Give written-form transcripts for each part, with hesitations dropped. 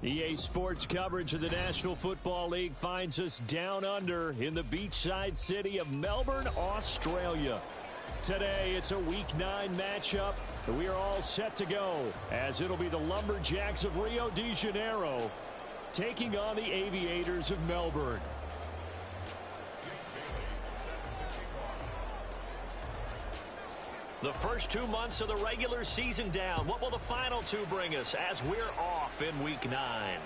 EA Sports coverage of the National Football League finds us down under in the beachside city of Melbourne, Australia. Today, it's a Week 9 matchup. We are all set to go, as it'll be the Lumberjacks of Rio de Janeiro taking on the Aviators of Melbourne. The first 2 months of the regular season down. What will the final two bring us as we're off in Week 9?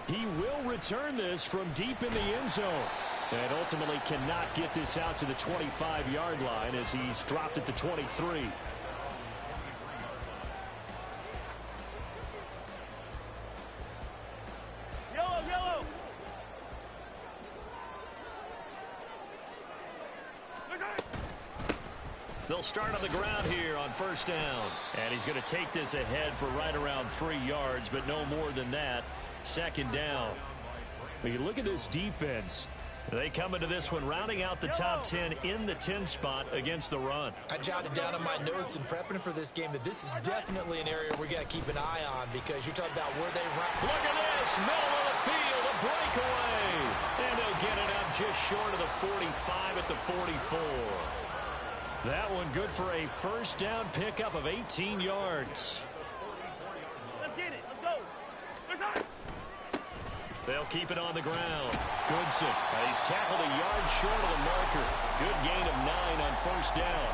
He will return this from deep in the end zone. And ultimately cannot get this out to the 25-yard line as he's dropped it to 23. Yellow. They'll start on the ground here on first down. And he's going to take this ahead for right around 3 yards, but no more than that. Second down. When you look at this defense, they come into this one rounding out the top 10 in the 10 spot against the run. I jotted down in my notes in prepping for this game that this is definitely an area we got to keep an eye on because you're talking about where they rank. Look at this, middle of the field, a breakaway. And they'll get it up just short of the 45 at the 44. That one good for a first down pickup of 18 yards. Let's get it. Let's go. They'll keep it on the ground. Goodson, he's tackled a yard short of the marker. Good gain of 9 on first down.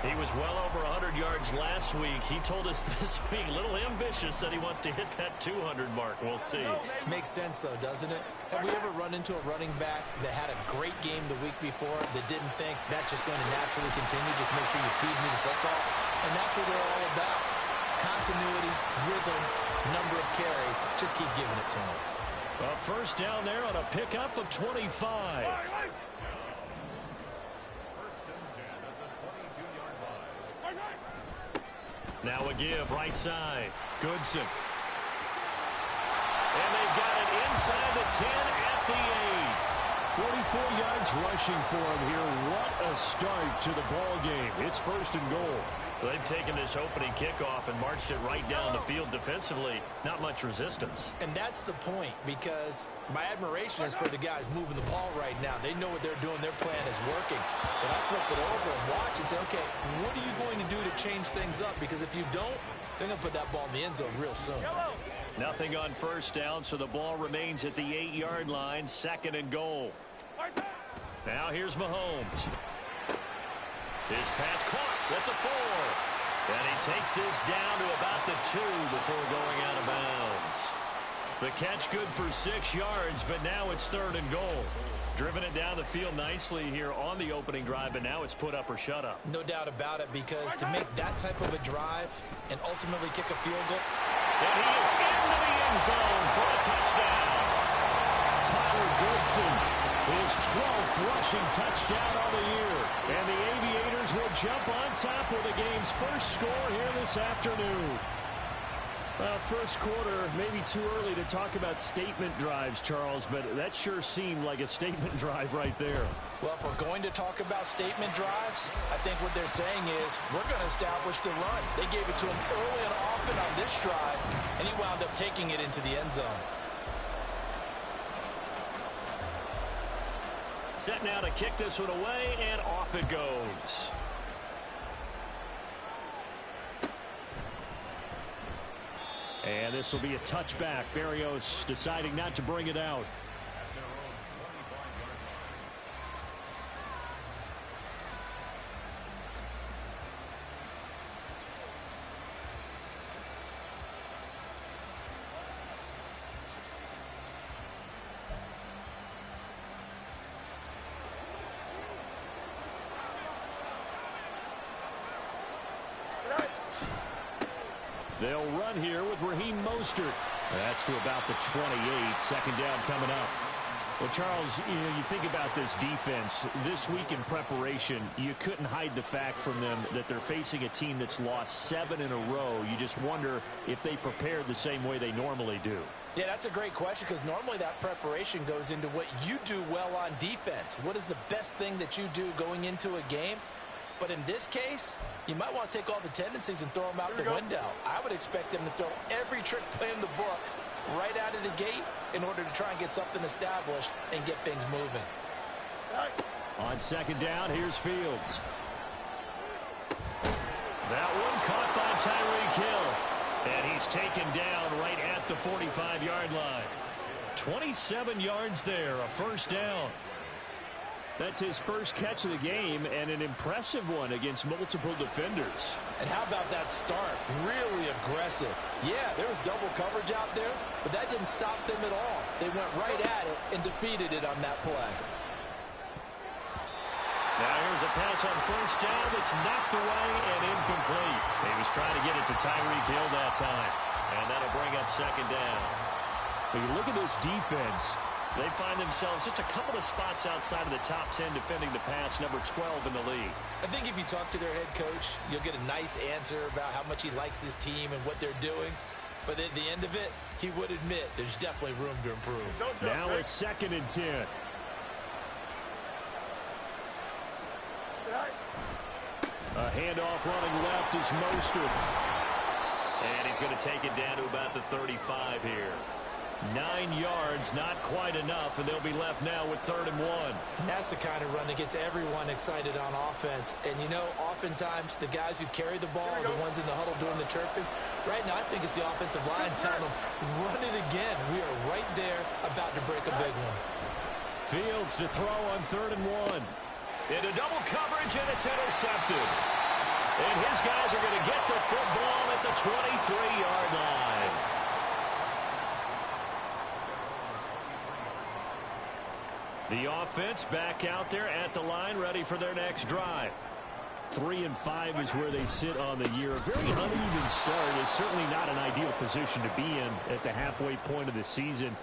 He was well over 100 yards last week. He told us this week, a little ambitious, said he wants to hit that 200 mark. We'll see. Makes sense, though, doesn't it? Have we ever run into a running back that had a great game the week before that didn't think that's just going to naturally continue? Just make sure you feed me the football. And that's what they're all about. Continuity, rhythm, number of carries. Just keep giving it to him. A first down there on a pickup of 25. Now a give, right side. Goodson. And they've got it inside the 10 at the 8. 44 yards rushing for him here. What a start to the ball game. It's first and goal. They've taken this opening kickoff and marched it right down the field defensively. Not much resistance. And that's the point, because my admiration is for the guys moving the ball right now. They know what they're doing. Their plan is working. But I flip it over and watch and say, okay, what are you going to do to change things up? Because if you don't, they're going to put that ball in the end zone real soon. Nothing on first down, so the ball remains at the 8-yard line. Second and goal. Now here's Mahomes. His pass caught at the 4. And he takes this down to about the 2 before going out of bounds. The catch good for 6 yards, but now it's third and goal. Driven it down the field nicely here on the opening drive, but now it's put up or shut up. No doubt about it, because to make that type of a drive and ultimately kick a field goal. And he is into the end zone for a touchdown. Tyler Goodson, his 12th rushing touchdown on the year. And the Aviators will jump on top with the game's first score here this afternoon. Well, first quarter, maybe too early to talk about statement drives, Charles, but that sure seemed like a statement drive right there. Well, if we're going to talk about statement drives, I think what they're saying is we're going to establish the run. They gave it to him early and often on this drive, and he wound up taking it into the end zone. Set now to kick this one away, and off it goes. And this will be a touchback. Berrios deciding not to bring it out. They'll run here with Raheem Mostert. That's to about the 28. Second down coming up. Well, Charles, you think about this defense. This week in preparation, you couldn't hide the fact from them that they're facing a team that's lost 7 in a row. You just wonder if they prepared the same way they normally do. Yeah, that's a great question, because normally that preparation goes into what you do well on defense. What is the best thing that you do going into a game? But in this case, you might want to take all the tendencies and throw them out the window. I would expect them to throw every trick play in the book right out of the gate in order to try and get something established and get things moving. On second down, here's Fields. That one caught by Tyreek Hill. And he's taken down right at the 45-yard line. 27 yards there, a first down. That's his first catch of the game, and an impressive one against multiple defenders. And how about that start? Really aggressive. Yeah, there was double coverage out there, but that didn't stop them at all. They went right at it and defeated it on that play. Now here's a pass on first down that's knocked away and incomplete. He was trying to get it to Tyreek Hill that time, and that'll bring up second down. When you look at this defense, they find themselves just a couple of spots outside of the top 10 defending the pass, number 12 in the league. I think if you talk to their head coach, you'll get a nice answer about how much he likes his team and what they're doing. But at the end of it, he would admit there's definitely room to improve. Now a second and 10. A handoff running left is Mostert. And he's going to take it down to about the 35 here. 9 yards, not quite enough, and they'll be left now with 3rd and 1. And that's the kind of run that gets everyone excited on offense. And, you know, oftentimes the guys who carry the ball are the ones in the huddle doing the chirping. Right now, I think it's the offensive line telling them, run it again. We are right there about to break a big one. Fields to throw on 3rd and 1. Into double coverage, and it's intercepted. And his guys are going to get the football at the 23-yard line. The offense back out there at the line, ready for their next drive. 3 and 5 is where they sit on the year. A very uneven start is certainly not an ideal position to be in at the halfway point of the season.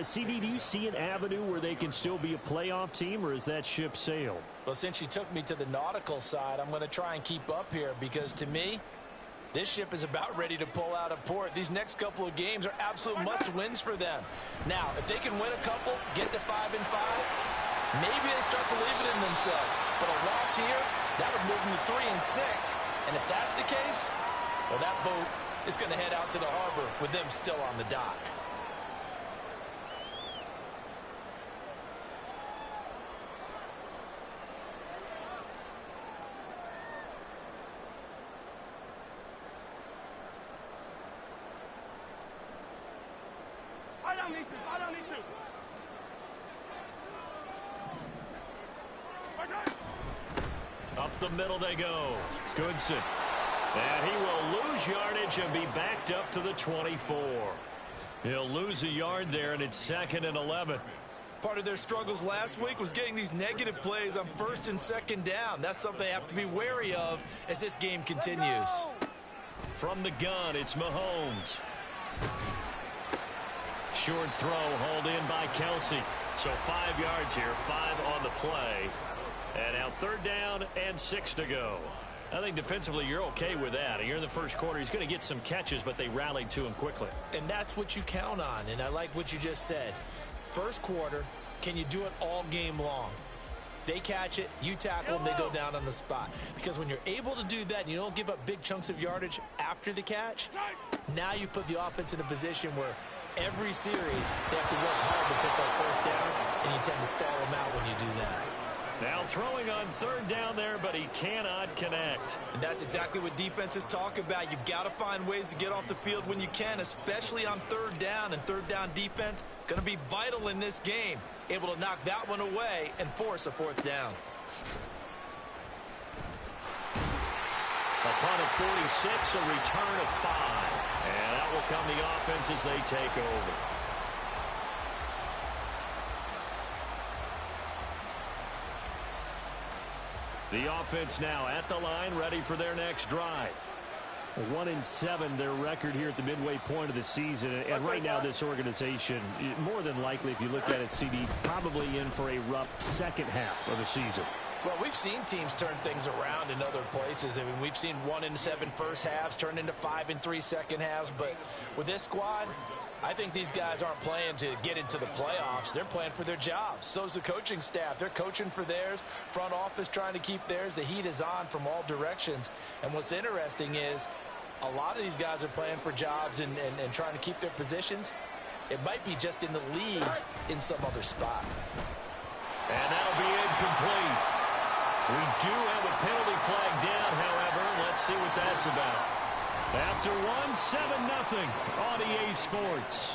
CD, do you see an avenue where they can still be a playoff team, or is that ship sailed? Well, since you took me to the nautical side, I'm going to try and keep up here because, to me, this ship is about ready to pull out of port. These next couple of games are absolute must-wins for them. Now, if they can win a couple, get to 5 and 5, maybe they start believing in themselves. But a loss here, that would move them to 3 and 6. And if that's the case, well, that boat is going to head out to the harbor with them still on the dock. Up the middle they go. Goodson. And he will lose yardage and be backed up to the 24. He'll lose a yard there, and it's 2nd and 11. Part of their struggles last week was getting these negative plays on 1st and 2nd down. That's something they have to be wary of as this game continues. From the gun, it's Mahomes. Short throw hauled in by Kelsey. So 5 yards here, 5 on the play. And now 3rd down and 6 to go. I think defensively you're okay with that. You're in the first quarter. He's going to get some catches, but they rallied to him quickly. And that's what you count on, and I like what you just said. First quarter, can you do it all game long? They catch it, you tackle them, they go down on the spot. Because when you're able to do that and you don't give up big chunks of yardage after the catch, now you put the offense in a position where every series they have to work hard to pick up first downs, and you tend to stall them out when you do that. Now throwing on 3rd down there, but he cannot connect. And that's exactly what defenses talk about. You've got to find ways to get off the field when you can, especially on 3rd down. And 3rd down defense going to be vital in this game. Able to knock that one away and force a 4th down. Upon a 46, a return of 5. And that will come the offense as they take over. The offense now at the line, ready for their next drive. 1 and 7, their record here at the midway point of the season. And right now, this organization, more than likely, if you look at it, CD, probably in for a rough second half of the season. Well, we've seen teams turn things around in other places. I mean, we've seen 1-7 first halves turn into 5-3 second halves. But with this squad, I think these guys aren't playing to get into the playoffs. They're playing for their jobs. So's the coaching staff. They're coaching for theirs. Front office trying to keep theirs. The heat is on from all directions. And what's interesting is a lot of these guys are playing for jobs and trying to keep their positions. It might be just in the league in some other spot. And that'll be incomplete. We do have a penalty flag down, however. Let's see what that's about. After one, 7-0 on EA Sports.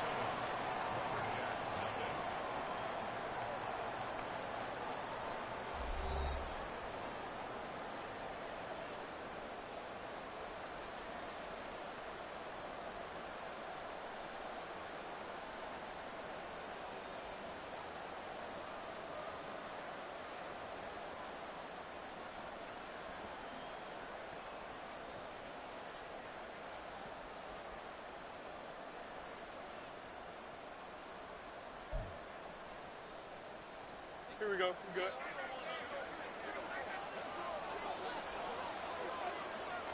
Here we go. We're good.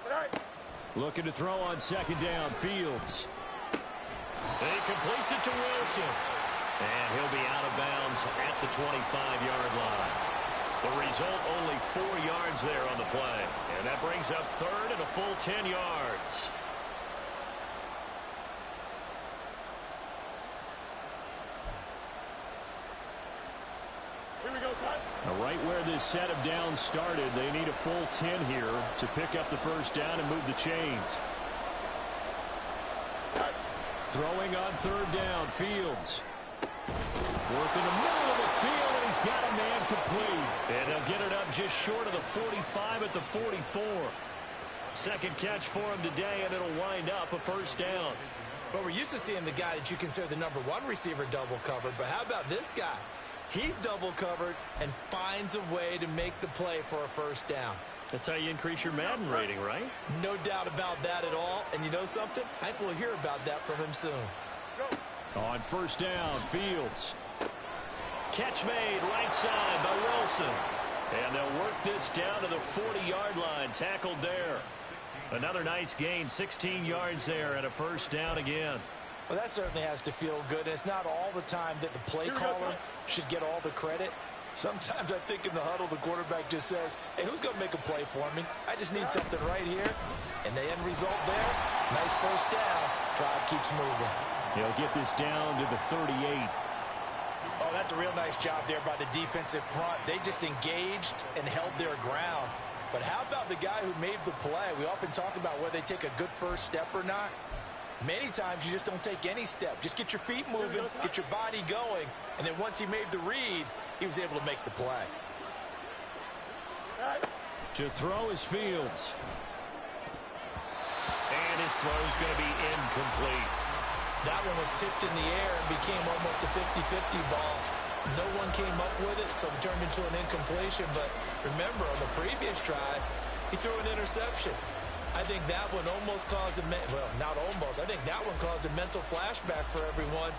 All right. Looking to throw on second down. Fields. And he completes it to Wilson. And he'll be out of bounds at the 25-yard line. The result, only 4 yards there on the play. And that brings up third and a full 10 yards. Right where this set of downs started, they need a full 10 here to pick up the first down and move the chains. Throwing on third down, Fields. Working the middle of the field, and he's got a man complete. And he'll get it up just short of the 45 at the 44. Second catch for him today, and it'll wind up a first down. But we're used to seeing the guy that you consider the #1 receiver double covered. But how about this guy? He's double covered and finds a way to make the play for a first down. That's how you increase your Madden rating, right? No doubt about that at all. And you know something? I think we'll hear about that from him soon. On first down, Fields. Catch made right side by Wilson. And they'll work this down to the 40-yard line. Tackled there. Another nice gain, 16 yards there, and a first down again. Well, that certainly has to feel good. It's not all the time that the play caller should get all the credit. Sometimes I think in the huddle, the quarterback just says, hey, who's going to make a play for me? I just need something right here. And the end result there, nice first down. Drive keeps moving. He'll get this down to the 38. Oh, that's a real nice job there by the defensive front. They just engaged and held their ground. But how about the guy who made the play? We often talk about whether they take a good first step or not. Many times you just don't take any step. Just get your feet moving, get your body going, and then once he made the read, he was able to make the play. To throw is Fields. And his throw's going to be incomplete. That one was tipped in the air and became almost a 50-50 ball. No one came up with it, so it turned into an incompletion. But remember, on the previous drive, he threw an interception. I think that one almost caused well, not almost. I think that one caused a mental flashback for everyone.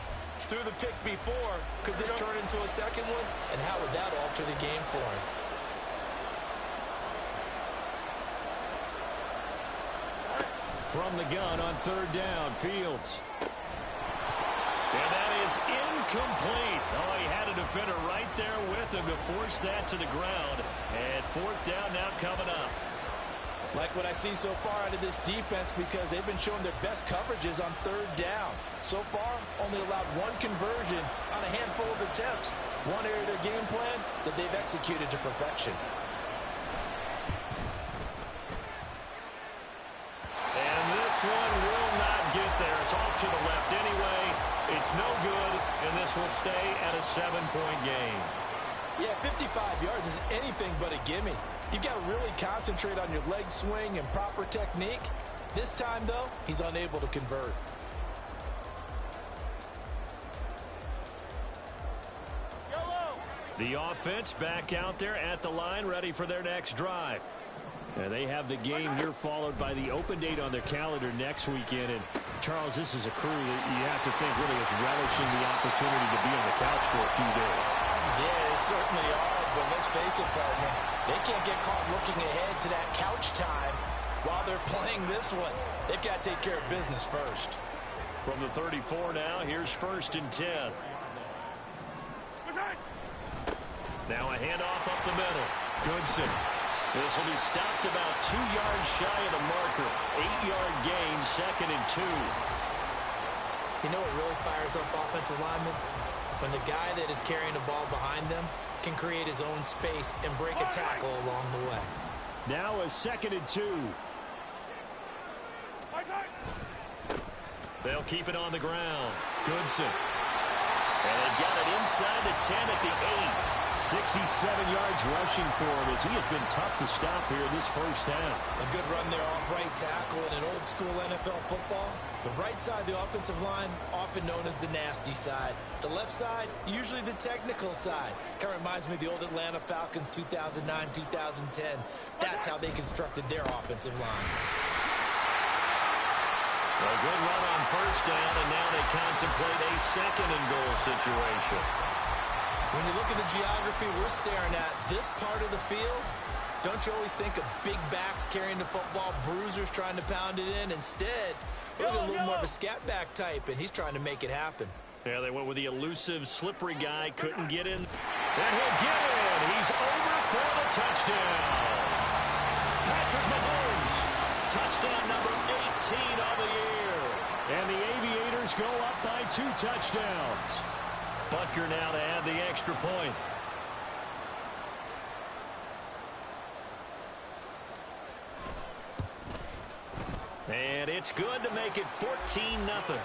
Threw the pick before. Could this turn into a second one? And how would that alter the game for him? From the gun on third down, Fields. And that is incomplete. Oh, he had a defender right there with him to force that to the ground. And fourth down now coming up. Like what I see so far out of this defense, because they've been showing their best coverages on third down. So far, only allowed one conversion on a handful of attempts. One area of their game plan that they've executed to perfection. And this one will not get there. It's off to the left anyway. It's no good, and this will stay at a 7-point game. Yeah, 55 yards is anything but a gimme. You've got to really concentrate on your leg swing and proper technique. This time, though, he's unable to convert. The offense back out there at the line, ready for their next drive. And they have the game here followed by the open date on their calendar next weekend. And, Charles, this is a crew that you have to think really is relishing the opportunity to be on the couch for a few days. Yeah, they certainly are. but let's face it, partner, they can't get caught looking ahead to that couch time while they're playing this one. They've got to take care of business first. From the 34 now, here's 1st and 10. Now a handoff up the middle. Goodson. This will be stopped about 2 yards shy of the marker. 8-yard gain, 2nd and 2. You know what really fires up offensive linemen? When the guy that is carrying the ball behind them can create his own space and break a tackle along the way. Now a 2nd and 2. They'll keep it on the ground. Goodson. And they've got it inside the 10 at the 8. 67 yards rushing for him as he has been tough to stop here this first half. A good run there off right tackle in an old school NFL football. The right side of the offensive line, often known as the nasty side. The left side, usually the technical side. Kind of reminds me of the old Atlanta Falcons 2009-2010. That's how they constructed their offensive line. A good run on 1st down, and now they contemplate a 2nd and goal situation. When you look at the geography we're staring at, this part of the field, don't you always think of big backs carrying the football, bruisers trying to pound it in? Instead, look at a little more of a scat back type, and he's trying to make it happen. Yeah, they went with the elusive, slippery guy, couldn't get in. And he'll get in. He's over for the touchdown. Patrick Mahomes, touchdown number 18 of the year. And the Aviators go up by 2 touchdowns. Butker now to add the extra point. And it's good to make it 14-0.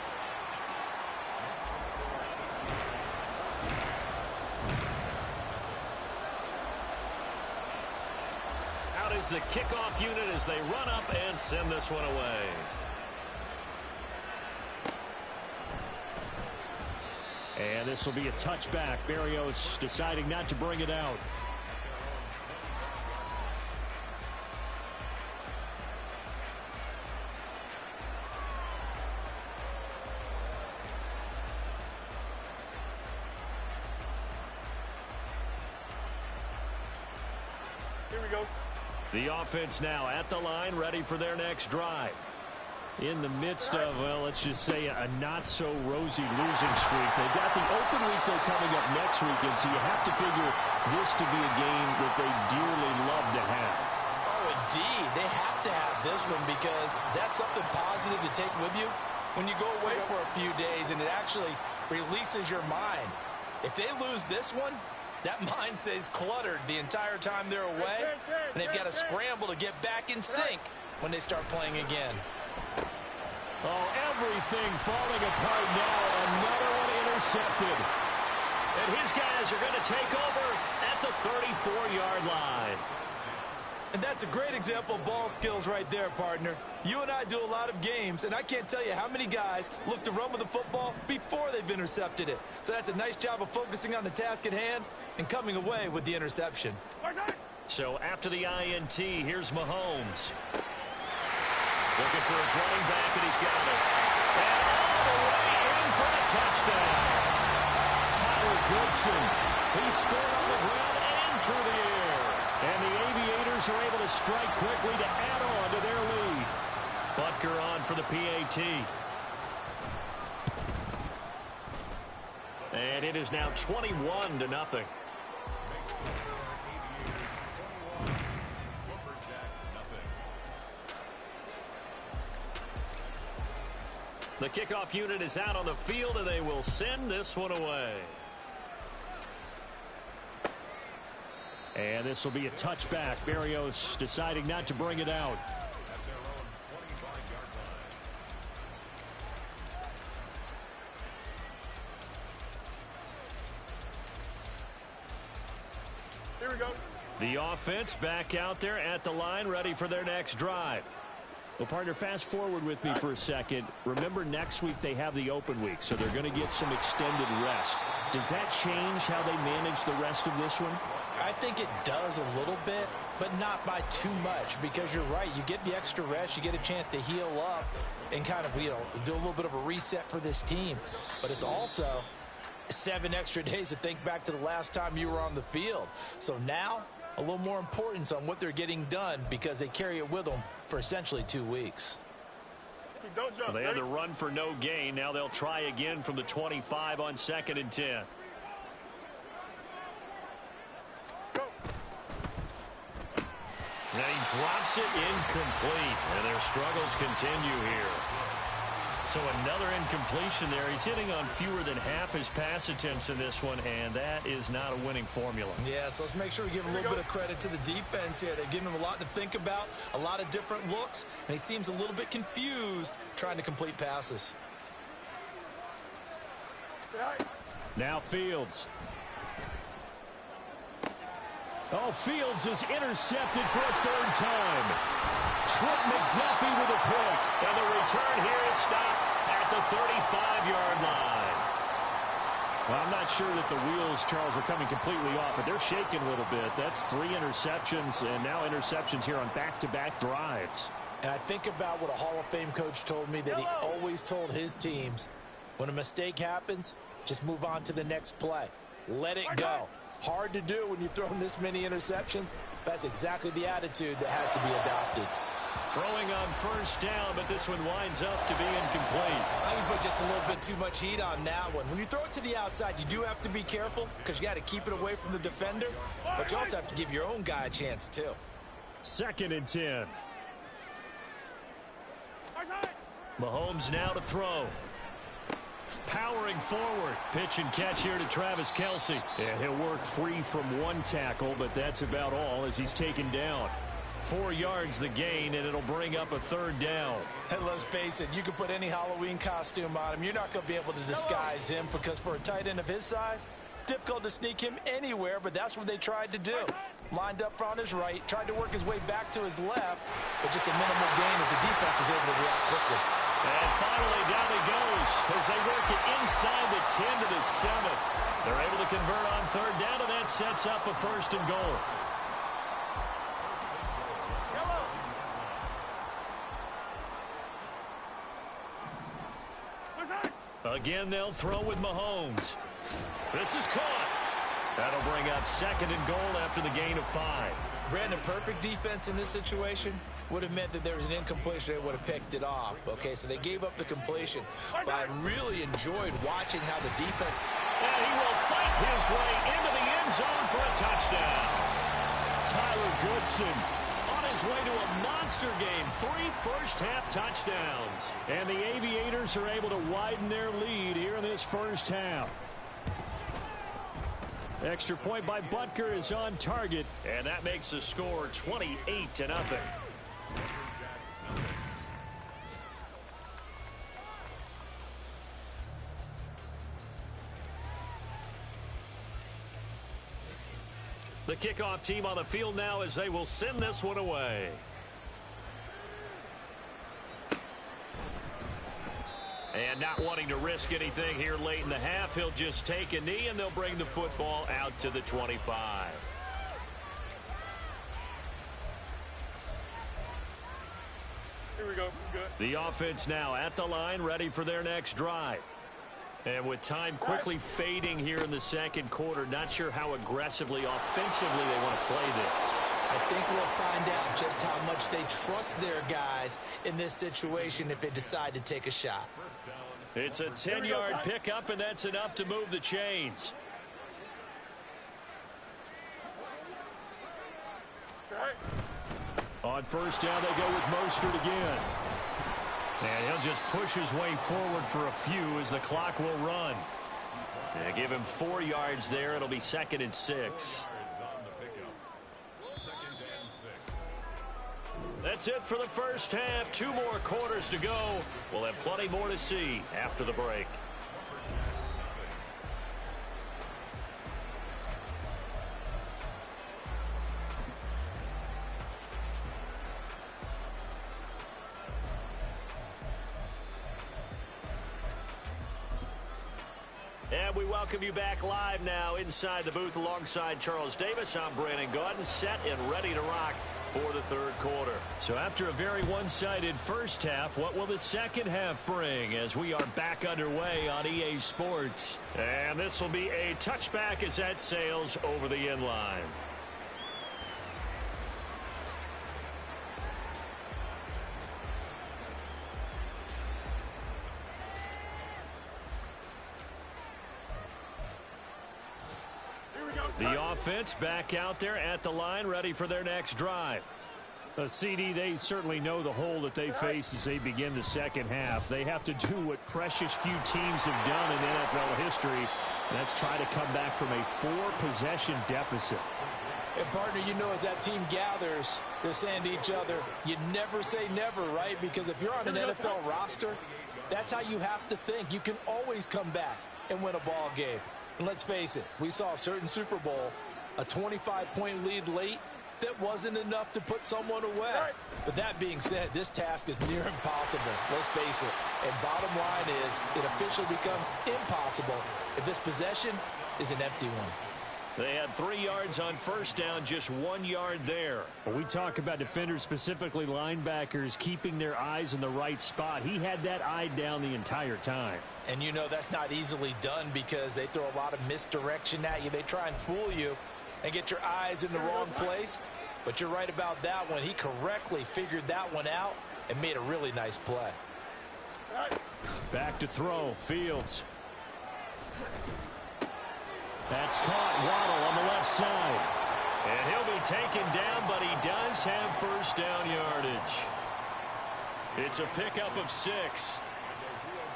Out is the kickoff unit as they run up and send this one away. And this will be a touchback. Berrios deciding not to bring it out. Here we go. The offense now at the line, ready for their next drive. In the midst of, well, let's just say a not-so-rosy losing streak. They've got the open week, though, coming up next weekend, so you have to figure this to be a game that they dearly love to have. Oh, indeed. They have to have this one because that's something positive to take with you when you go away for a few days, and it actually releases your mind. If they lose this one, that mind stays cluttered the entire time they're away, and they've got to scramble to get back in sync when they start playing again. Oh, everything falling apart now. Another one intercepted. And his guys are going to take over at the 34-yard line. And that's a great example of ball skills right there, partner. You and I do a lot of games, and I can't tell you how many guys look to run with the football before they've intercepted it. So that's a nice job of focusing on the task at hand and coming away with the interception. So after the INT, here's Mahomes. Looking for his running back, and he's got it. And all the way in for a touchdown. Tyler Goodson. He scored on the ground and through the air. And the Aviators are able to strike quickly to add on to their lead. Butker on for the PAT. And it is now 21-0. The kickoff unit is out on the field, and they will send this one away. And this will be a touchback. Berrios deciding not to bring it out. Here we go. The offense back out there at the line, ready for their next drive. Well, partner, fast forward with me for a second. Remember, next week they have the open week, so they're going to get some extended rest. Does that change how they manage the rest of this one? I think it does a little bit, but not by too much, because you're right. You get the extra rest, you get a chance to heal up and kind of, do a little bit of a reset for this team. But it's also 7 extra days to think back to the last time you were on the field. So now, a little more importance on what they're getting done because they carry it with them for essentially 2 weeks. Don't jump. Well, they had the run for no gain. Now they'll try again from the 25 on 2nd and 10. Go. And he drops it incomplete. And their struggles continue here. So another incompletion there. He's hitting on fewer than half his pass attempts in this one, and that is not a winning formula. Yeah, so let's make sure we give a little bit of credit to the defense here. They're giving him a lot to think about, a lot of different looks, and he seems a little bit confused trying to complete passes. Now Fields. Oh, Fields is intercepted for a 3rd time. Trent McDuffie with a pick. And the return here is stopped at the 35-yard line. Well, I'm not sure that the wheels, Charles, are coming completely off, but they're shaking a little bit. That's 3 interceptions, and now interceptions here on back-to-back drives. And I think about what a Hall of Fame coach told me that he always told his teams, when a mistake happens, just move on to the next play. Let it go. Hard to do when you've thrown this many interceptions. That's exactly the attitude that has to be adopted. Throwing on 1st down, but this one winds up to be incomplete. I can put just a little bit too much heat on that one. When you throw it to the outside, you do have to be careful because you got to keep it away from the defender, but you also have to give your own guy a chance too. 2nd and 10. Mahomes now to throw. Powering forward. Pitch and catch here to Travis Kelce. And he'll work free from 1 tackle, but that's about all as he's taken down. 4 yards the gain, and it'll bring up a 3rd down. And let's face it, you can put any Halloween costume on him. You're not going to be able to disguise him because for a tight end of his size, difficult to sneak him anywhere, but that's what they tried to do. Lined up on his right, tried to work his way back to his left, but just a minimal gain as the defense was able to react quickly. And finally, down he goes as they work it inside the 10 to the 7. They're able to convert on 3rd down, and that sets up a 1st and goal. Again, they'll throw with Mahomes. This is caught. That'll bring up 2nd and goal after the gain of 5. Brandon, perfect defense in this situation would have meant that there was an incompletion. They would have picked it off. Okay, so they gave up the completion. But I really enjoyed watching how the defense... And he will fight his way into the end zone for a touchdown. Tyler Goodson on his way to a monster game. 3 first-half touchdowns. And the Aviators are able to widen their lead here in this first half. Extra point by Butker is on target, and that makes the score 28-0. The kickoff team on the field now as they will send this one away. And not wanting to risk anything here late in the half, he'll just take a knee and they'll bring the football out to the 25. Here we go. Good. The offense now at the line, ready for their next drive. And with time quickly fading here in the 2nd quarter, not sure how aggressively, offensively they want to play this. I think we'll find out just how much they trust their guys in this situation if they decide to take a shot. It's a 10-yard pickup, and that's enough to move the chains. On 1st down, they go with Mostert again. And he'll just push his way forward for a few as the clock will run. And give him 4 yards there. It'll be 2nd and 6. That's it for the first half. 2 more quarters to go. We'll have plenty more to see after the break. And we welcome you back live now inside the booth alongside Charles Davis. I'm Brandon Gaudin, set and ready to rock for the third quarter. So after a very one-sided first half, what will the second half bring as we are back underway on EA Sports? And this will be a touchback as that sails over the end line. The offense back out there at the line, ready for their next drive. CD, they certainly know the hole that they face as they begin the second half. They have to do what precious few teams have done in NFL history, and that's try to come back from a 4-possession deficit. And, partner, you know, as that team gathers, they're saying to each other, you never say never, right? Because if you're on an NFL roster, that's how you have to think. You can always come back and win a ball game. And let's face it, we saw a certain Super Bowl, a 25-point lead late, that wasn't enough to put someone away. But that being said, this task is near impossible. Let's face it. And bottom line is, it officially becomes impossible if this possession is an empty one. They had 3 yards on first down, just 1 yard there. When we talk about defenders, specifically linebackers, keeping their eyes in the right spot, he had that eye down the entire time. And you know that's not easily done because they throw a lot of misdirection at you. They try and fool you and get your eyes in the wrong place. But you're right about that one. He correctly figured that one out and made a really nice play. Back to throw. Fields. That's caught. Waddle on the left side. And he'll be taken down, but he does have first down yardage. It's a pickup of 6.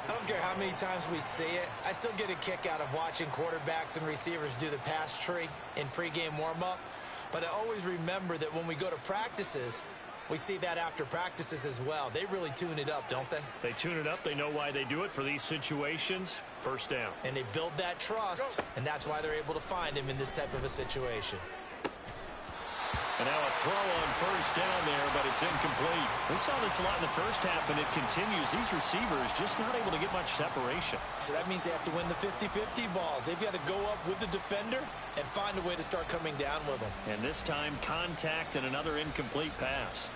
I don't care how many times we see it. I still get a kick out of watching quarterbacks and receivers do the pass tree in pregame warm-up. But I always remember that when we go to practices, we see that after practices as well. They really tune it up, don't they? They tune it up. They know why they do it for these situations. First down. And they build that trust, and that's why they're able to find him in this type of a situation. And now a throw on first down there, but it's incomplete. We saw this a lot in the first half, and it continues. These receivers just not able to get much separation. So that means they have to win the 50-50 balls. They've got to go up with the defender and find a way to start coming down with them. And this time, contact and another incomplete pass.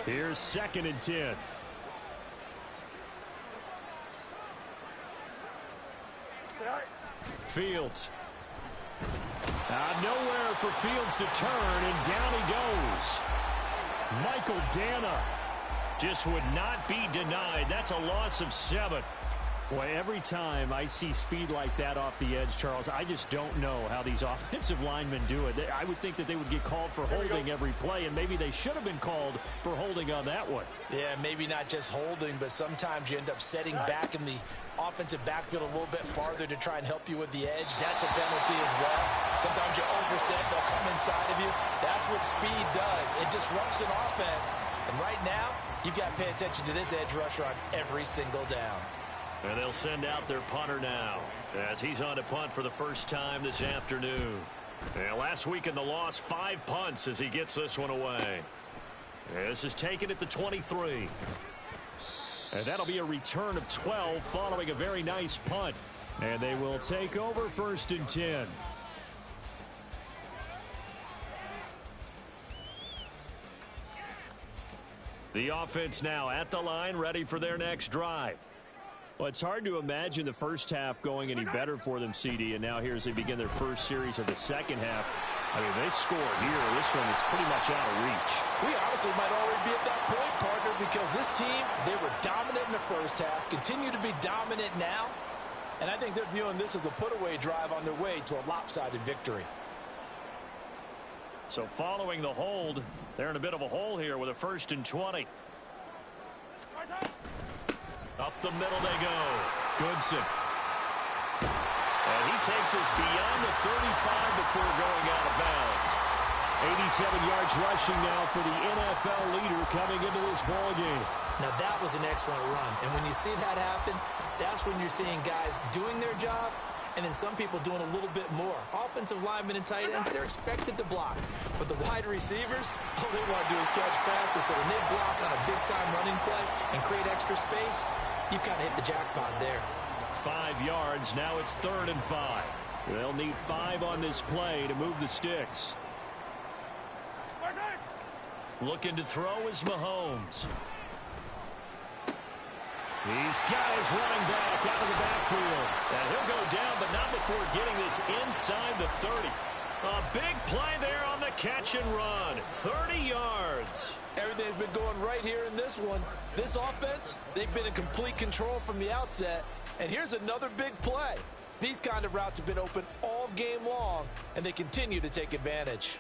Here's 2nd and 10. Fields. Nowhere for Fields to turn, and down he goes. Michael Dana just would not be denied. That's a loss of 7. Boy, every time I see speed like that off the edge, Charles, I just don't know how these offensive linemen do it. I would think that they would get called for holding every play, and maybe they should have been called for holding on that one. Yeah, maybe not just holding, but sometimes you end up setting back in the offensive backfield a little bit farther to try and help you with the edge. That's a penalty as well. Sometimes you overset, they'll come inside of you. That's what speed does. It disrupts an offense. And right now, you've got to pay attention to this edge rusher on every single down. And they'll send out their punter now as he's on to punt for the first time this afternoon. And last week in the loss, 5 punts as he gets this one away. And this is taken at the 23. And that'll be a return of 12 following a very nice punt. And they will take over 1st and 10. The offense now at the line, ready for their next drive. Well, it's hard to imagine the first half going any better for them, CD, and now here as they begin their first series of the second half. I mean, they scored here. This one, it's pretty much out of reach. We honestly might already be at that point, partner, because this team, they were dominant in the first half, continue to be dominant now, and I think they're viewing this as a put-away drive on their way to a lopsided victory. So following the hold, they're in a bit of a hole here with a 1st and 20. Up the middle they go. Goodson. And he takes us beyond the 35 before going out of bounds. 87 yards rushing now for the NFL leader coming into this ball game. Now that was an excellent run. And when you see that happen, that's when you're seeing guys doing their job and then some people doing a little bit more. Offensive linemen and tight ends, they're expected to block. But the wide receivers, all they want to do is catch passes. So when they block on a big-time running play and create extra space, you've kind of hit the jackpot there. 5 yards. Now it's 3rd and 5. They'll need 5 on this play to move the sticks. Looking to throw is Mahomes. He's got his running back out of the backfield. And he'll go down, but not before getting this inside the 30. A big play there on the catch and run. 30 yards. Everything's been going right here in this one. This offense, they've been in complete control from the outset. And here's another big play. These kind of routes have been open all game long, and they continue to take advantage.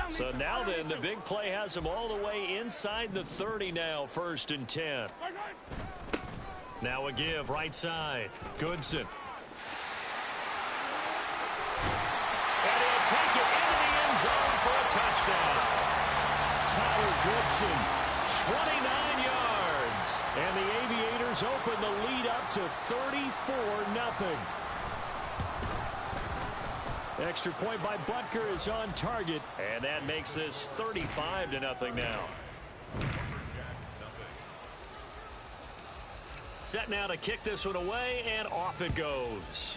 So now then, the big play has them all the way inside the 30 now, 1st and 10. Now a give, right side. Goodson. And he'll take it into the end zone for a touchdown. Tyler Goodson, 29 yards. And the Aviators open the lead up to 34-0. Extra point by Butker is on target. And that makes this 35-0 now. Set now to kick this one away, and off it goes.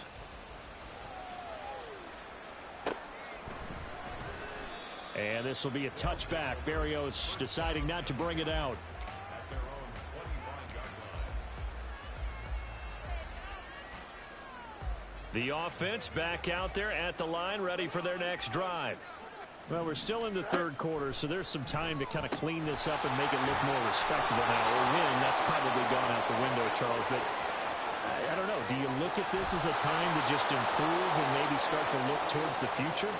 And this will be a touchback. Berrios deciding not to bring it out. The offense back out there at the line, ready for their next drive. Well, we're still in the 3rd quarter, so there's some time to kind of clean this up and make it look more respectable now. Or win, that's probably gone out the window, Charles. But I don't know. Do you look at this as a time to just improve and maybe start to look towards the future?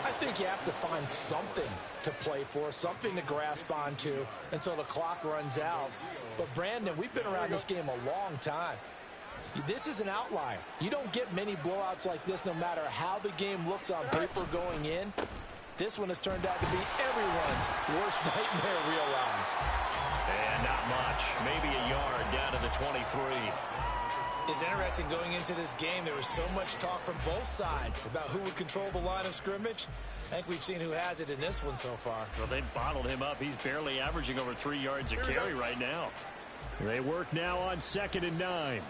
I think you have to find something to play for, something to grasp onto until the clock runs out. But, Brandon, we've been around this game a long time. This is an outlier. You don't get many blowouts like this no matter how the game looks on paper going in. This one has turned out to be everyone's worst nightmare realized. And not much. Maybe a yard down to the 23. It's interesting going into this game. There was so much talk from both sides about who would control the line of scrimmage. I think we've seen who has it in this one so far. Well, they bottled him up. He's barely averaging over 3 yards a carry right now. They work now on 2nd and 9.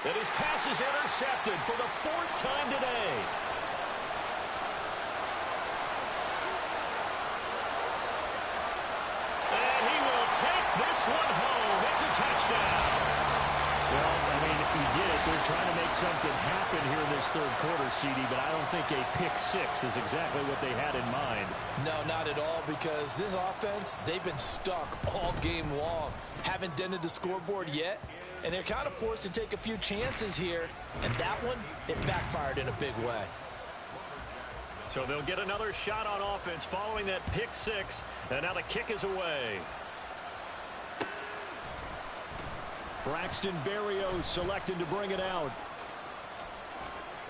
And his pass is intercepted for the 4th time today. And he will take this one home. It's a touchdown. Well, I mean, you get it. They're trying to make something happen here in this 3rd quarter, CD, but I don't think a pick 6 is exactly what they had in mind. No, not at all, because this offense, they've been stuck all game long. Haven't dented the scoreboard yet. And they're kind of forced to take a few chances here. And that one, it backfired in a big way. So they'll get another shot on offense following that pick 6. And now the kick is away. Braxton Berrios selected to bring it out.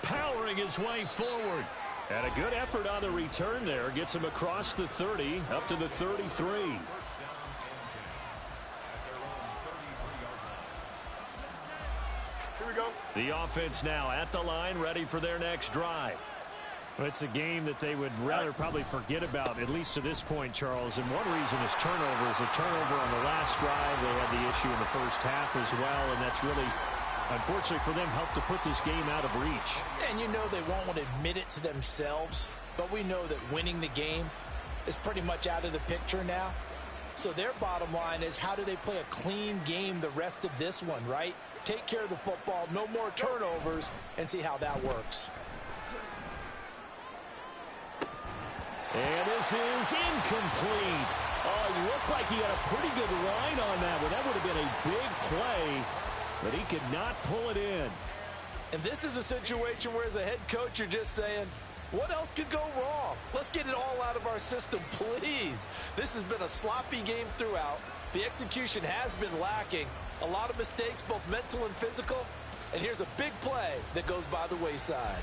Powering his way forward. And a good effort on the return there. Gets him across the 30, up to the 33. The offense now at the line, ready for their next drive. Well, it's a game that they would rather probably forget about, at least to this point, Charles. And one reason is turnovers. A turnover on the last drive. They had the issue in the first half as well, and that's really, unfortunately for them, helped to put this game out of reach. And you know they won't admit it to themselves, but we know that winning the game is pretty much out of the picture now. So their bottom line is, how do they play a clean game the rest of this one, right? Take care of the football, no more turnovers, and see how that works. And this is incomplete. Oh, he looked like he had a pretty good line on that one. That would have been a big play, but he could not pull it in. And this is a situation where, as a head coach, you're just saying, what else could go wrong? Let's get it all out of our system, please. This has been a sloppy game throughout. The execution has been lacking. A lot of mistakes, both mental and physical. And here's a big play that goes by the wayside.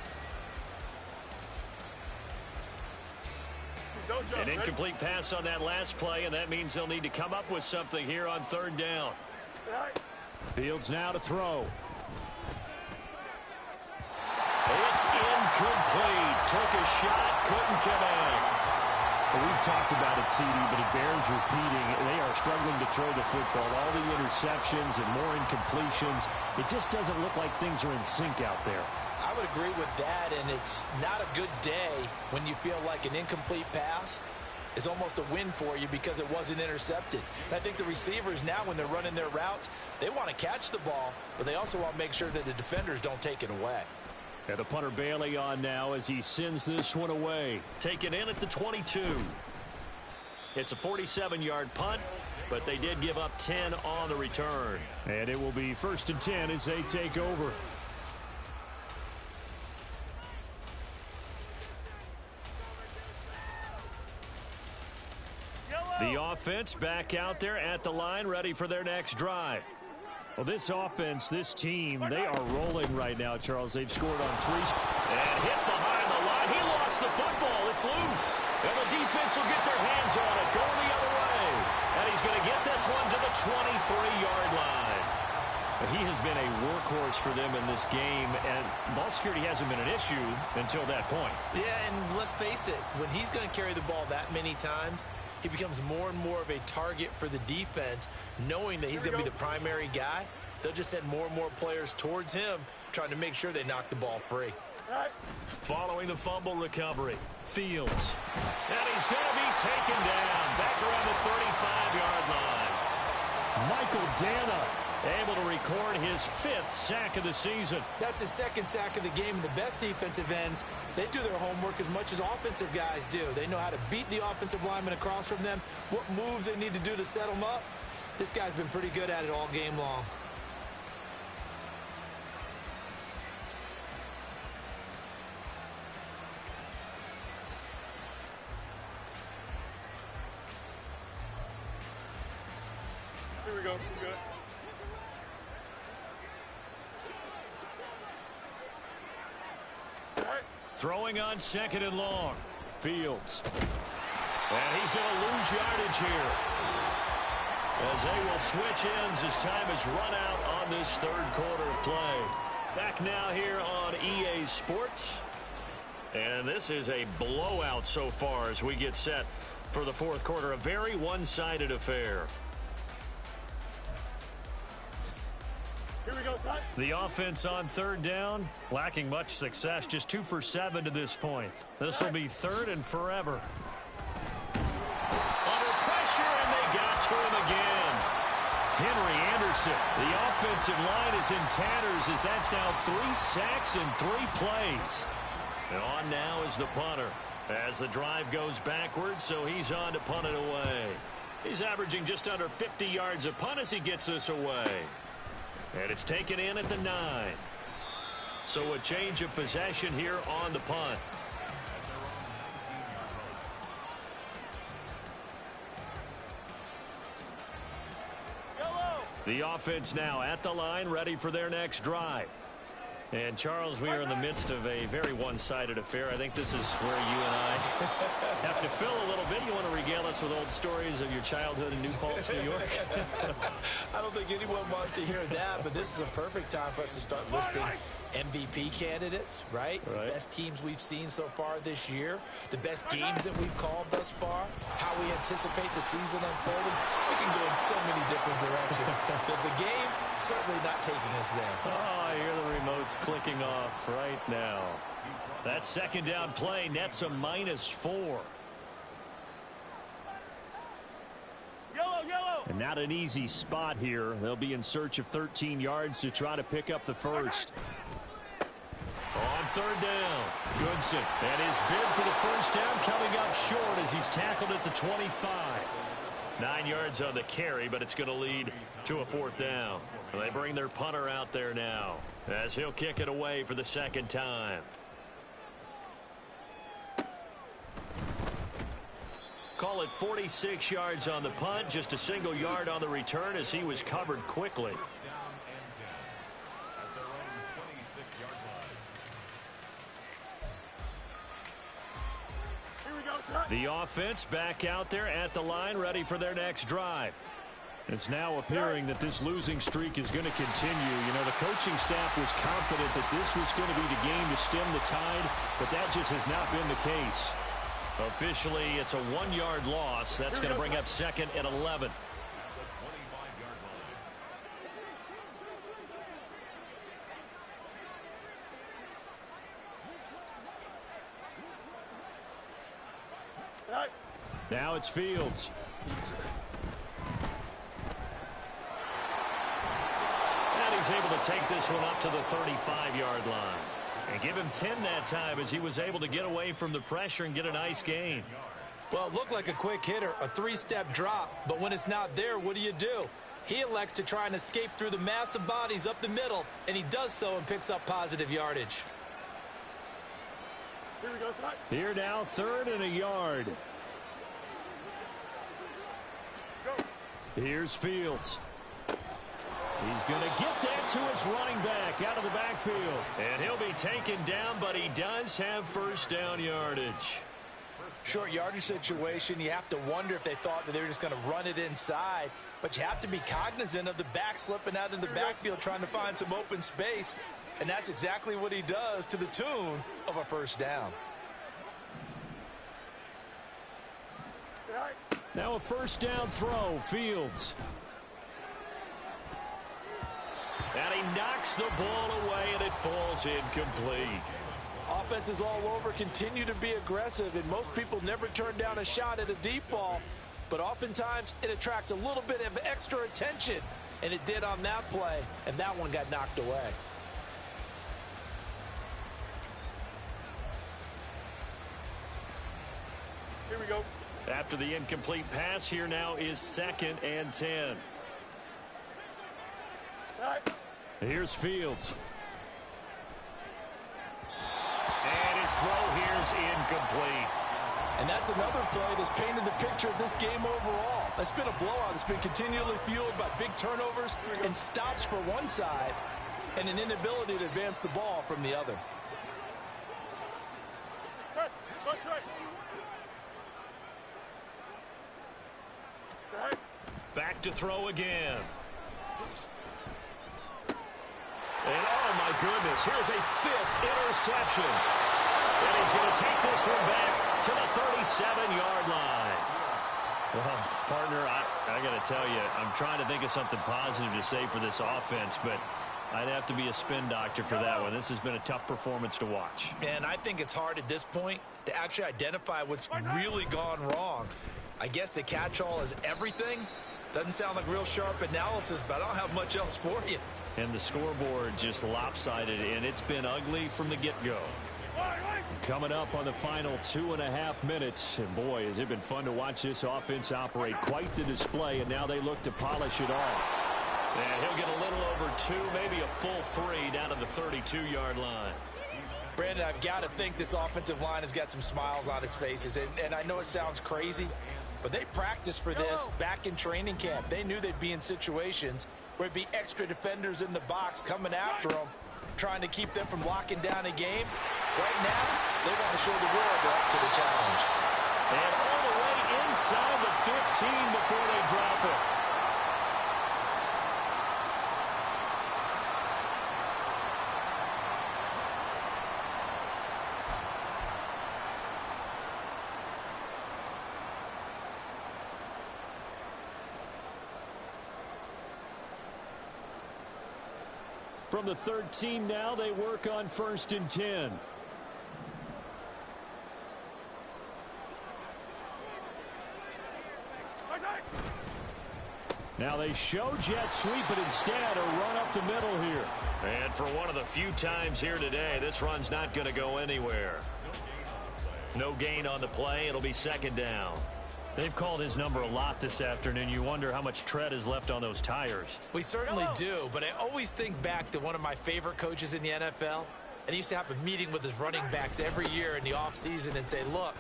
An incomplete pass on that last play, and that means they'll need to come up with something here on 3rd down. Fields now to throw. It's incomplete. took a shot, couldn't connect. Well, we've talked about it, CD, but it bears repeating. They are struggling to throw the football. All the interceptions and more incompletions. It just doesn't look like things are in sync out there. I would agree with that, and it's not a good day when you feel like an incomplete pass is almost a win for you because it wasn't intercepted. And I think the receivers now, when they're running their routes, they want to catch the ball, but they also want to make sure that the defenders don't take it away. And the punter Bailey on now as he sends this one away. Taken in at the 22. It's a 47-yard punt, but they did give up 10 on the return. And it will be 1st and 10 as they take over. The offense back out there at the line, ready for their next drive. Well, this offense, this team, they are rolling right now, Charles. They've scored on 3. And hit behind the line. He lost the football. It's loose. And the defense will get their hands on it. Going the other way. And he's going to get this one to the 23-yard line. He has been a workhorse for them in this game, and ball security hasn't been an issue until that point. Yeah, and let's face it, when he's going to carry the ball that many times, he becomes more and more of a target for the defense, knowing that he's going to be the primary guy. They'll just send more and more players towards him, trying to make sure they knock the ball free. Following the fumble recovery, Fields. And he's going to be taken down back around the 35-yard line. Michael Dana able to record his 5th sack of the season. That's his 2nd sack of the game. And the best defensive ends, they do their homework as much as offensive guys do. They know how to beat the offensive lineman across from them, what moves they need to do to set them up. This guy's been pretty good at it all game long. Here we go. Good. Throwing on 2nd and long. Fields. And he's going to lose yardage here, as they will switch ends as time is run out on this 3rd quarter of play. Back now here on EA Sports. And this is a blowout so far as we get set for the 4th quarter. A very one-sided affair. Here we go, son. The offense on 3rd down, lacking much success, just 2 for 7 to this point. This will be 3rd and forever. Under pressure, and they got to him again. Henry Anderson, the offensive line is in tatters as that's now 3 sacks in 3 plays. And on now is the punter as the drive goes backwards, so he's on to punt it away. He's averaging just under 50 yards a punt as he gets this away. And it's taken in at the 9. So a change of possession here on the punt. The offense now at the line, ready for their next drive. And, Charles, we are in the midst of a very one-sided affair. I think this is where you and I have to fill a little bit. You want to regale us with old stories of your childhood in New Paltz, New York? I don't think anyone wants to hear that, but this is a perfect time for us to start listing MVP candidates, right? The best teams we've seen so far this year, the best games that we've called thus far, how we anticipate the season unfolding. We can go in so many different directions because the game certainly not taking us there. Oh, I hear the remotes clicking off right now. That 2nd down play nets a -4. And not an easy spot here. They'll be in search of 13 yards to try to pick up the 1st. On 3rd down, Goodson. And his bid for the 1st down coming up short as he's tackled at the 25. 9 yards on the carry, but it's going to lead to a 4th down. They bring their punter out there now as he'll kick it away for the 2nd time. Call it 46 yards on the punt, just a single yard on the return as he was covered quickly. The offense back out there at the line, ready for their next drive. It's now appearing that this losing streak is going to continue. You know, the coaching staff was confident that this was going to be the game to stem the tide, but that just has not been the case. Officially, it's a 1-yard loss. That's going to bring up second and 11. Now it's Fields. And he's able to take this one up to the 35-yard line. And give him 10 that time as he was able to get away from the pressure and get a nice gain. Well, it looked like a quick hitter, a 3-step drop, but when it's not there, what do? He elects to try and escape through the massive bodies up the middle, and he does so and picks up positive yardage. Here we go, son. Here now, 3rd and a yard. Go. Here's Fields. He's going to get that to his running back out of the backfield. And he'll be taken down, but he does have first down yardage. Short yardage situation, you have to wonder if they thought that they were just going to run it inside. But you have to be cognizant of the back slipping out of the backfield trying to find some open space. And that's exactly what he does to the tune of a first down. Now a first down throw, Fields. And he knocks the ball away, and it falls incomplete. Offenses all over continue to be aggressive, and most people never turn down a shot at a deep ball. But oftentimes, it attracts a little bit of extra attention, and it did on that play, and that one got knocked away. Here we go. After the incomplete pass, here now is 2nd and 10. Here's Fields. And his throw here's incomplete. And that's another play that's painted the picture of this game overall. It's been a blowout. It's been continually fueled by big turnovers and stops for one side and an inability to advance the ball from the other. Press. Go straight. Back to throw again. And oh my goodness, here's a 5th interception. And he's going to take this one back to the 37-yard line. Well, partner, I got to tell you, I'm trying to think of something positive to say for this offense, but I'd have to be a spin doctor for that one. This has been a tough performance to watch. And I think it's hard at this point to actually identify what's really gone wrong. I guess the catch-all is everything. Doesn't sound like real sharp analysis, but I don't have much else for you. And the scoreboard just lopsided, and it's been ugly from the get-go. Coming up on the final 2.5 minutes, and boy, has it been fun to watch this offense operate. Quite the display, and now they look to polish it off. And he'll get a little over 2, maybe a full 3 down to the 32-yard line. Brandon, I've got to think this offensive line has got some smiles on its faces. And I know it sounds crazy, but they practiced for this back in training camp. They knew they'd be in situations where it'd be extra defenders in the box coming after them, trying to keep them from locking down a game. Right now, they want to show the world they're up to the challenge. And all the way inside the 15 before they drop it. From the 13 now, they work on 1st and 10. Now they show jet sweep, but instead a run up the middle here. And for one of the few times here today, this run's not going to go anywhere. No gain on the play. It'll be 2nd down. They've called his number a lot this afternoon. You wonder how much tread is left on those tires. We certainly do, but I always think back to one of my favorite coaches in the NFL. And he used to have a meeting with his running backs every year in the offseason and say, look,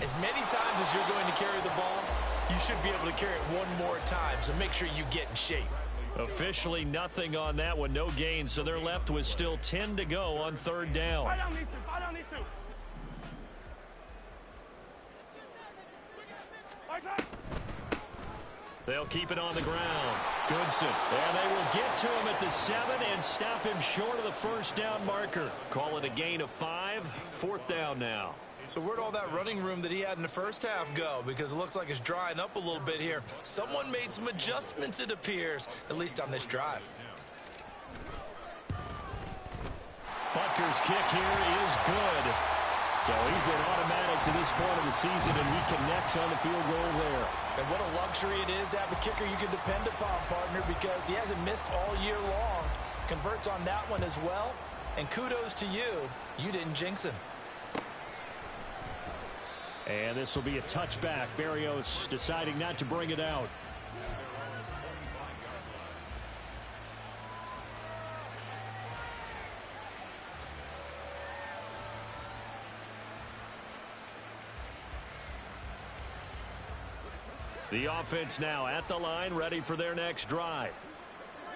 as many times as you're going to carry the ball, you should be able to carry it one more time, so make sure you get in shape. Officially nothing on that one, no gain, so they're left with still 10 to go on 3rd down. Fire down these two, fire down these two. They'll keep it on the ground. Goodson. And they will get to him at the 7 and stop him short of the first down marker. Call it a gain of 5. 4th down now. So where'd all that running room that he had in the first half go? Because it looks like it's drying up a little bit here. Someone made some adjustments, it appears, at least on this drive. Butker's kick here is good. So he's been automatic to this point of the season, and he connects on the field goal there. And what a luxury it is to have a kicker you can depend upon, partner, because he hasn't missed all year long. Converts on that one as well. And kudos to you. You didn't jinx him. And this will be a touchback. Berrios deciding not to bring it out. The offense now at the line, ready for their next drive.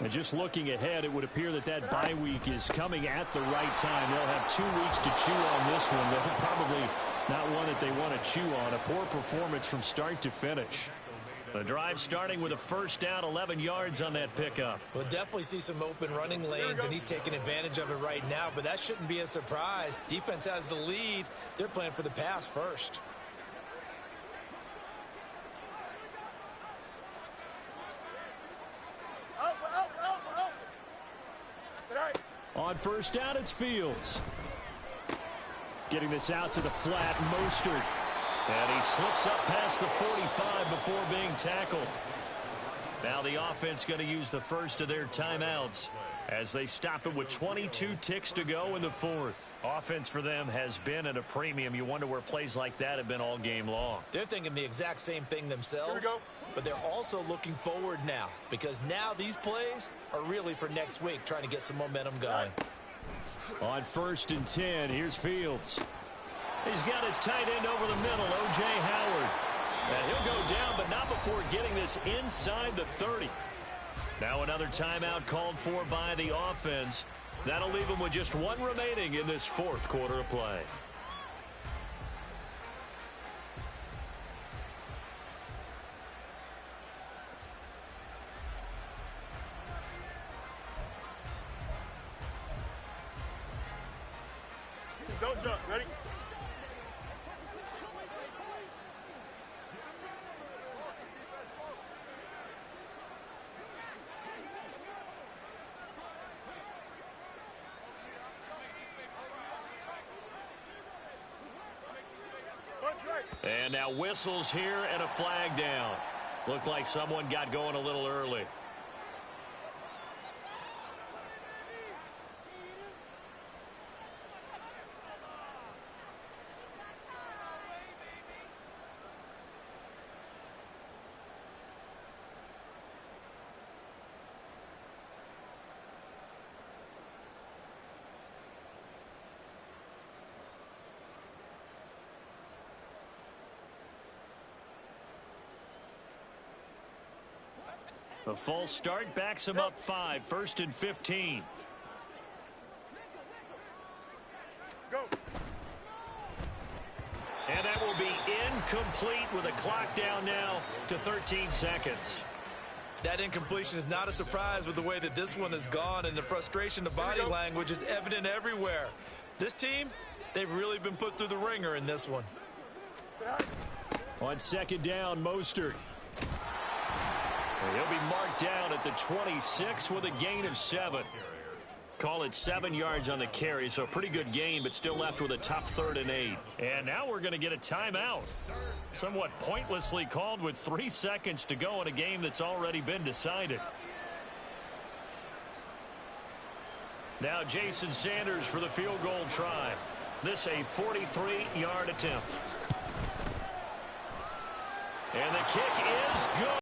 And just looking ahead, it would appear that that bye week is coming at the right time. They'll have 2 weeks to chew on this one. They'll probably not one that they want to chew on. A poor performance from start to finish. The drive starting with a first down, 11 yards on that pickup. We'll definitely see some open running lanes, and he's taking advantage of it right now, but that shouldn't be a surprise. Defense has the lead. They're playing for the pass first. On first down, it's Fields. Getting this out to the flat, Mostert. And he slips up past the 45 before being tackled. Now the offense going to use the first of their timeouts as they stop it with 22 ticks to go in the 4th. Offense for them has been at a premium. You wonder where plays like that have been all game long. They're thinking the exact same thing themselves, but they're also looking forward now, because now these plays are really for next week, trying to get some momentum going. On 1st and 10, here's Fields. He's got his tight end over the middle, O.J. Howard. And he'll go down, but not before getting this inside the 30. Now another timeout called for by the offense. That'll leave them with just 1 remaining in this 4th quarter of play. Don't jump. Ready? And now whistles here and a flag down. Looked like someone got going a little early. The false start backs him up 5. 1st and 15. Go. And that will be incomplete with a clock down now to 13 seconds. That incompletion is not a surprise with the way that this one has gone, and the frustration of body language is evident everywhere. This team, they've really been put through the ringer in this one. On 2nd down, Mostert. He'll be marked down at the 26 with a gain of 7. Call it 7 yards on the carry, so a pretty good gain, but still left with a tough 3rd and 8. And now we're going to get a timeout. Somewhat pointlessly called with 3 seconds to go in a game that's already been decided. Now Jason Sanders for the field goal try. This a 43-yard attempt. And the kick is good.